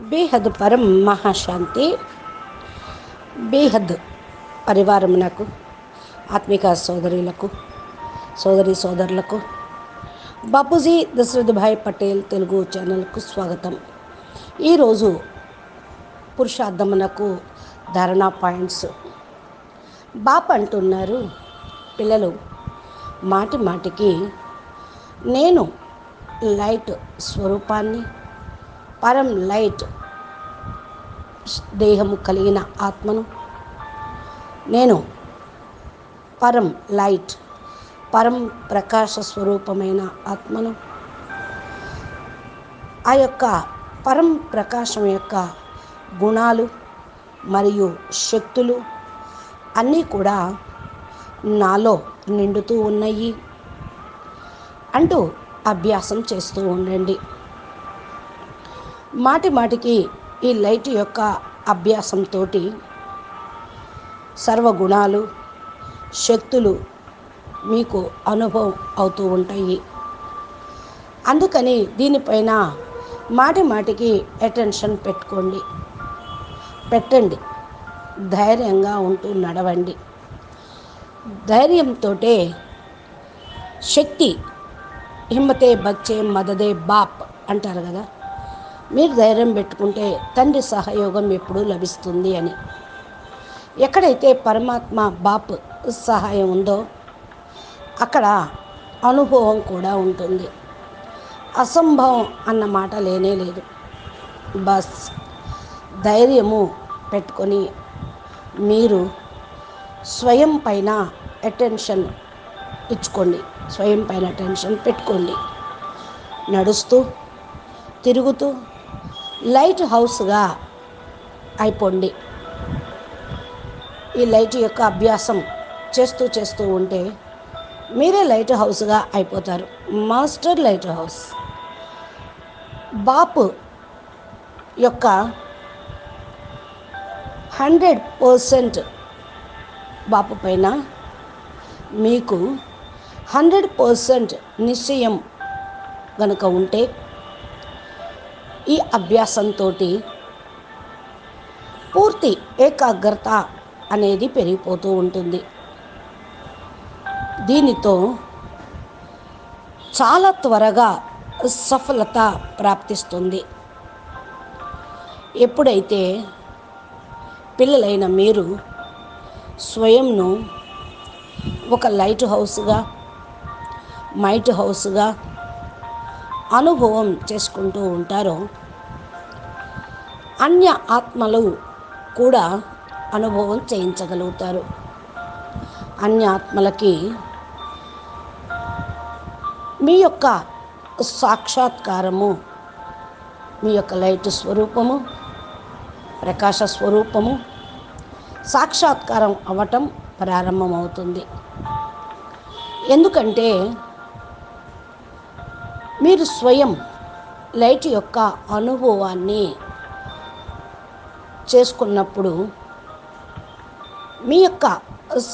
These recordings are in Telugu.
బేహద్ పరం మహాశాంతి. బేహద్ పరివారమునకు, ఆత్మిక సోదరులకు, సోదరులకు బాపూజీ దశరథభాయ్ పటేల్ తెలుగు ఛానల్కు స్వాగతం. ఈరోజు పురుషార్థమునకు ధారణా పాయింట్స్. బాప్ అంటున్నారు, పిల్లలు మాటి మాటికి నేను లైట్ స్వరూపాన్ని, పరం లైట్ దేహము కలిగిన ఆత్మను, నేను పరం లైట్ పరం ప్రకాశ స్వరూపమైన ఆత్మను, ఆ యొక్క పరం ప్రకాశం యొక్క గుణాలు మరియు శక్తులు అన్నీ కూడా నాలో నిండుతూ ఉన్నాయి అంటూ అభ్యాసం చేస్తూ ఉండండి. మాటి మాటికి ఈ లైట్ యొక్క అభ్యాసంతో సర్వగుణాలు, శక్తులు మీకు అనుభవం అవుతూ ఉంటాయి. అందుకని దీనిపైన మాటి మాటికి అటెన్షన్ పెట్టండి. ధైర్యంగా ఉంటూ నడవండి. ధైర్యంతో శక్తి, హిమ్మతే బచ్చే మదదే బాప్ అంటారు కదా. మీరు ధైర్యం పెట్టుకుంటే తండ్రి సహయోగం ఎప్పుడూ లభిస్తుంది అని. ఎక్కడైతే పరమాత్మ బాప్ సహాయం ఉందో అక్కడ అనుభవం కూడా ఉంటుంది. అసంభవం అన్న మాట లేనే లేదు. బస్ ధైర్యము పెట్టుకొని మీరు స్వయం పైన అటెన్షన్ ఇచ్చుకోండి. స్వయం పైన అటెన్షన్ పెట్టుకోండి. నడుస్తూ తిరుగుతూ లైట్ హౌస్గా అయిపోండి. ఈ లైట్ యొక్క అభ్యాసం చేస్తూ ఉంటే మీరే లైట్ హౌస్గా అయిపోతారు. Master light house. బాపు యొక్క 100% బాపు పైన మీకు 100% నిశ్చయం గనుక ఉంటే ఈ అభ్యాసంతో పూర్తి ఏకాగ్రత అనేది పెరిగిపోతూ ఉంటుంది. దీనితో చాలా త్వరగా సఫలత ప్రాప్తిస్తుంది. ఎప్పుడైతే పిల్లలైన మీరు స్వయంను ఒక లైట్ హౌస్గా, మైట్ హౌస్గా అనుభవం చేసుకుంటూ ఉంటారో అన్య ఆత్మలు కూడా అనుభవం చేయించగలుగుతారు. అన్య ఆత్మలకి మీ యొక్క సాక్షాత్కారము, మీ యొక్క లైట్ స్వరూపము, ప్రకాశ స్వరూపము సాక్షాత్కారం అవ్వటం ప్రారంభమవుతుంది. ఎందుకంటే మీరు స్వయం లైట్ యొక్క అనుభవాన్ని చేసుకున్నప్పుడు మీ యొక్క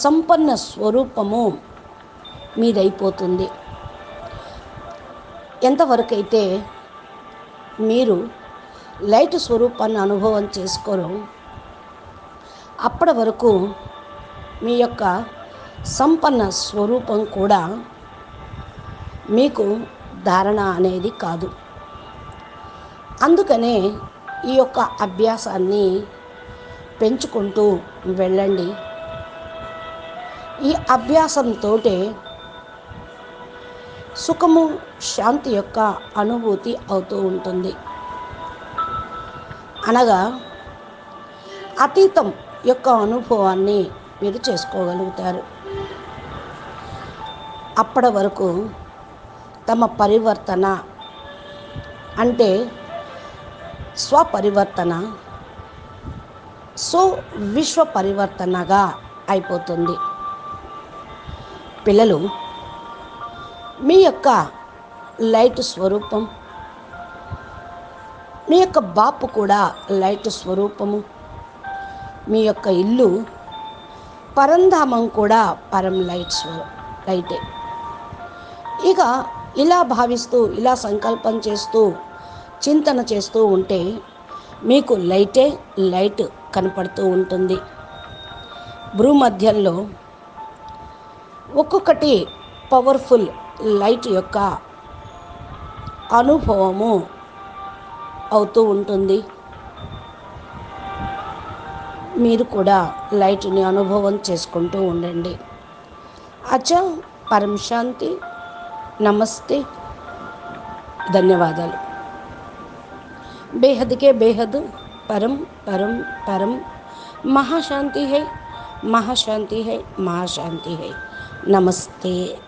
సంపన్న స్వరూపము మీదైపోతుంది. ఎంతవరకైతే మీరు లైట్ స్వరూపాన్ని అనుభవం చేసుకోరు, అప్పటి వరకు మీ యొక్క సంపన్న స్వరూపం కూడా మీకు ధారణ అనేది కాదు. అందుకనే ఈ యొక్క అభ్యాసాన్ని పెంచుకుంటూ వెళ్ళండి. ఈ అభ్యాసంతో సుఖము, శాంతి యొక్క అనుభూతి అవుతూ ఉంటుంది. అనగా అతీతం యొక్క అనుభవాన్ని మీరు చేసుకోగలుగుతారు. అప్పటి వరకు తమ పరివర్తన అంటే స్వపరివర్తన విశ్వ పరివర్తనగా అయిపోతుంది. పిల్లలు మీ యొక్క లైట్ స్వరూపం, మీ యొక్క బాపు కూడా లైట్ స్వరూపము, మీ యొక్క ఇల్లు పరంధామం కూడా పరం లైటే. ఇక ఇలా భావిస్తూ, ఇలా సంకల్పం చేస్తూ, చింతన చేస్తూ ఉంటే మీకు లైట్ కనపడుతూ ఉంటుంది. భూమధ్యంలో ఒక్కొక్కటి పవర్ఫుల్ లైట్ యొక్క అనుభవము అవుతూ ఉంటుంది. మీరు కూడా లైట్ని అనుభవం చేసుకుంటూ ఉండండి. అచ్చా, పరం శాంతి, నమస్తే, ధన్యవాదాలు. बेहद के बेहद परम परम परम महाशांति है, महाशांति है, महाशांति है. नमस्ते.